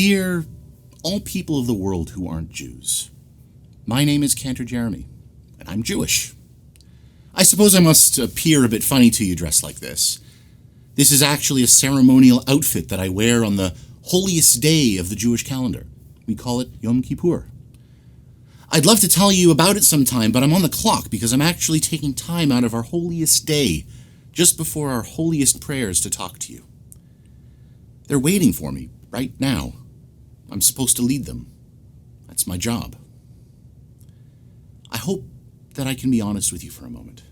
Dear all people of the world who aren't Jews, my name is Cantor Jeremy, and I'm Jewish. I suppose I must appear a bit funny to you dressed like this. This is actually a ceremonial outfit that I wear on the holiest day of the Jewish calendar. We call it Yom Kippur. I'd love to tell you about it sometime, but I'm on the clock because I'm actually taking time out of our holiest day, just before our holiest prayers, to talk to you. They're waiting for me right now. I'm supposed to lead them. That's my job. I hope that I can be honest with you for a moment.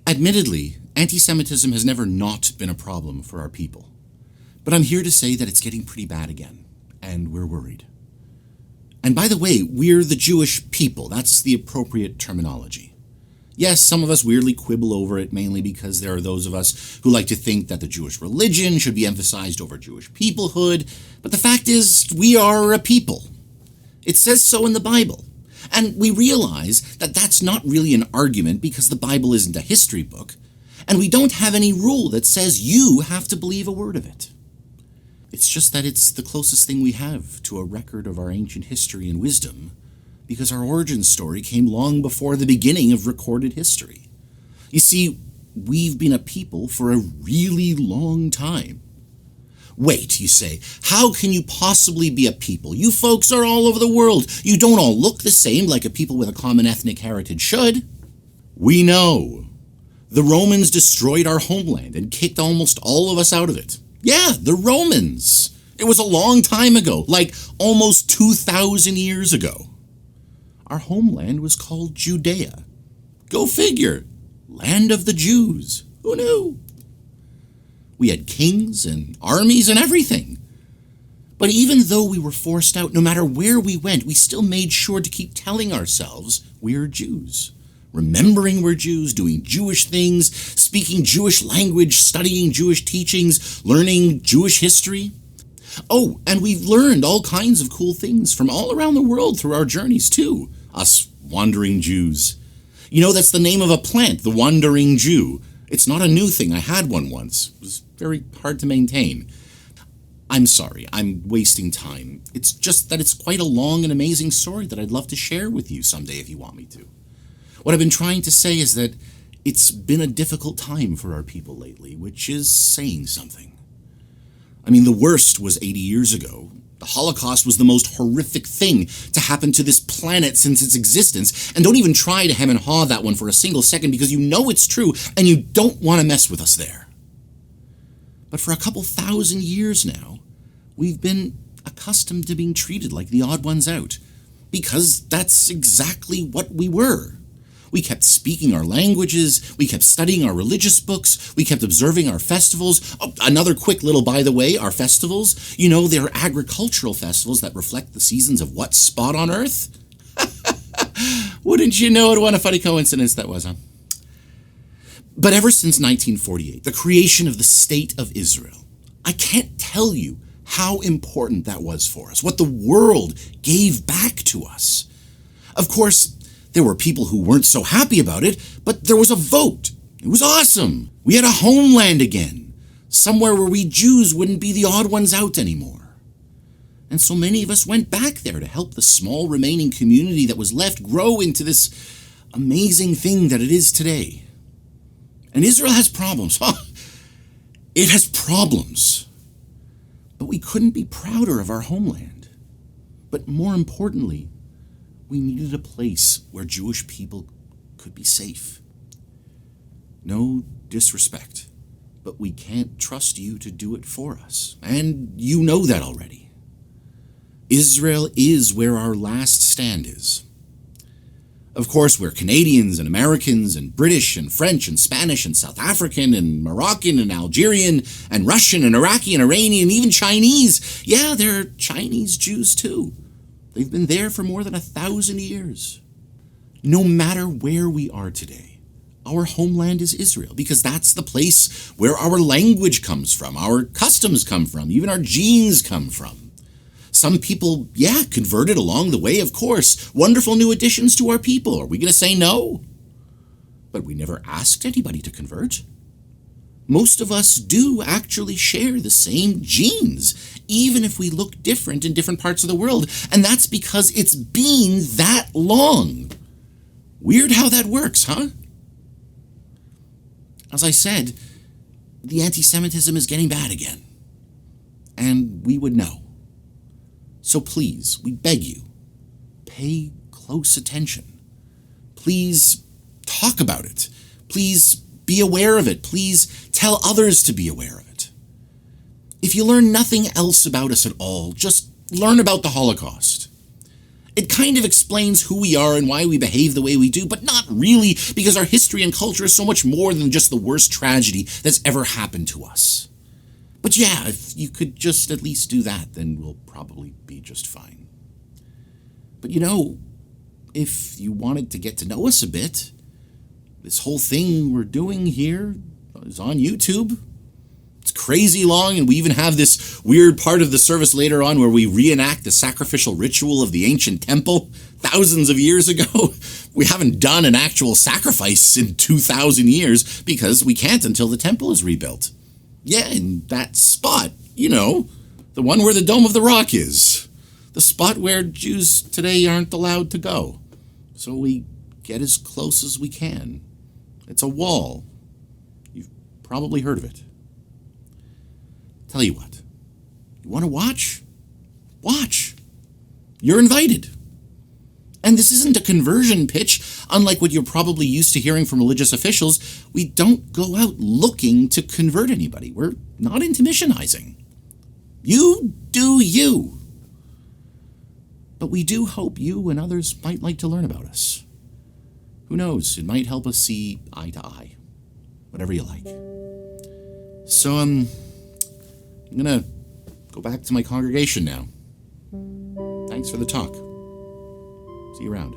Admittedly, antisemitism has never not been a problem for our people. But I'm here to say that it's getting pretty bad again, and we're worried. And by the way, we're the Jewish people. That's the appropriate terminology. Yes, some of us weirdly quibble over it, mainly because there are those of us who like to think that the Jewish religion should be emphasized over Jewish peoplehood. But the fact is, we are a people. It says so in the Bible. And we realize that that's not really an argument because the Bible isn't a history book, and we don't have any rule that says you have to believe a word of it. It's just that it's the closest thing we have to a record of our ancient history and wisdom, because our origin story came long before the beginning of recorded history. You see, we've been a people for a really long time. Wait, you say, how can you possibly be a people? You folks are all over the world. You don't all look the same like a people with a common ethnic heritage should. We know. The Romans destroyed our homeland and kicked almost all of us out of it. Yeah, the Romans. It was a long time ago, like almost 2,000 years ago. Our homeland was called Judea. Go figure. Land of the Jews. Who knew? We had kings and armies and everything. But even though we were forced out, no matter where we went, we still made sure to keep telling ourselves we're Jews. Remembering we're Jews, doing Jewish things, speaking Jewish language, studying Jewish teachings, learning Jewish history. Oh, and we've learned all kinds of cool things from all around the world through our journeys too, us wandering Jews. You know, that's the name of a plant, the wandering Jew. It's not a new thing. I had one once. It was very hard to maintain. I'm sorry, I'm wasting time. It's just that it's quite a long and amazing story that I'd love to share with you someday if you want me to. What I've been trying to say is that it's been a difficult time for our people lately, which is saying something. I mean, the worst was 80 years ago. The Holocaust was the most horrific thing to happen to this planet since its existence, and don't even try to hem and haw that one for a single second because you know it's true and you don't want to mess with us there. But for a couple thousand years now, we've been accustomed to being treated like the odd ones out, because that's exactly what we were. We kept speaking our languages, we kept studying our religious books, we kept observing our festivals. Oh, another quick little by the way, our festivals, you know, they're agricultural festivals that reflect the seasons of what spot on Earth? Wouldn't you know it? What a funny coincidence that was, huh? But ever since 1948, the creation of the State of Israel, I can't tell you how important that was for us, what the world gave back to us. Of course, there were people who weren't so happy about it, but there was a vote. It was awesome. We had a homeland again, somewhere where we Jews wouldn't be the odd ones out anymore. And so many of us went back there to help the small remaining community that was left grow into this amazing thing that it is today. And Israel has problems. It has problems. But we couldn't be prouder of our homeland. But more importantly, we needed a place where Jewish people could be safe. No disrespect, but we can't trust you to do it for us. And you know that already. Israel is where our last stand is. Of course, we're Canadians and Americans and British and French and Spanish and South African and Moroccan and Algerian and Russian and Iraqi and Iranian, even Chinese. Yeah, there are Chinese Jews too. They've been there for more than 1,000 years. No matter where we are today, our homeland is Israel, because that's the place where our language comes from, our customs come from, even our genes come from. Some people, converted along the way, of course. Wonderful new additions to our people. Are we going to say no? But we never asked anybody to convert. Most of us do actually share the same genes, even if we look different in different parts of the world. And that's because it's been that long. Weird how that works, huh? As I said, the anti-Semitism is getting bad again. And we would know. So please, we beg you, pay close attention. Please talk about it. Please be aware of it. Please tell others to be aware of it. If you learn nothing else about us at all, just learn about the Holocaust. It kind of explains who we are and why we behave the way we do, but not really, because our history and culture is so much more than just the worst tragedy that's ever happened to us. But yeah, if you could just at least do that, then we'll probably be just fine. But if you wanted to get to know us a bit, this whole thing we're doing here is on YouTube. It's crazy long, and we even have this weird part of the service later on where we reenact the sacrificial ritual of the ancient temple thousands of years ago. We haven't done an actual sacrifice in 2,000 years because we can't until the temple is rebuilt. Yeah, in that spot, the one where the Dome of the Rock is. The spot where Jews today aren't allowed to go. So we get as close as we can. It's a wall. You've probably heard of it. Tell you what, you want to watch? Watch. You're invited. And this isn't a conversion pitch, unlike what you're probably used to hearing from religious officials. We don't go out looking to convert anybody. We're not into missionizing. You do you. But we do hope you and others might like to learn about us. Who knows, it might help us see eye to eye. Whatever you like. So, I'm gonna go back to my congregation now. Thanks for the talk. See you around.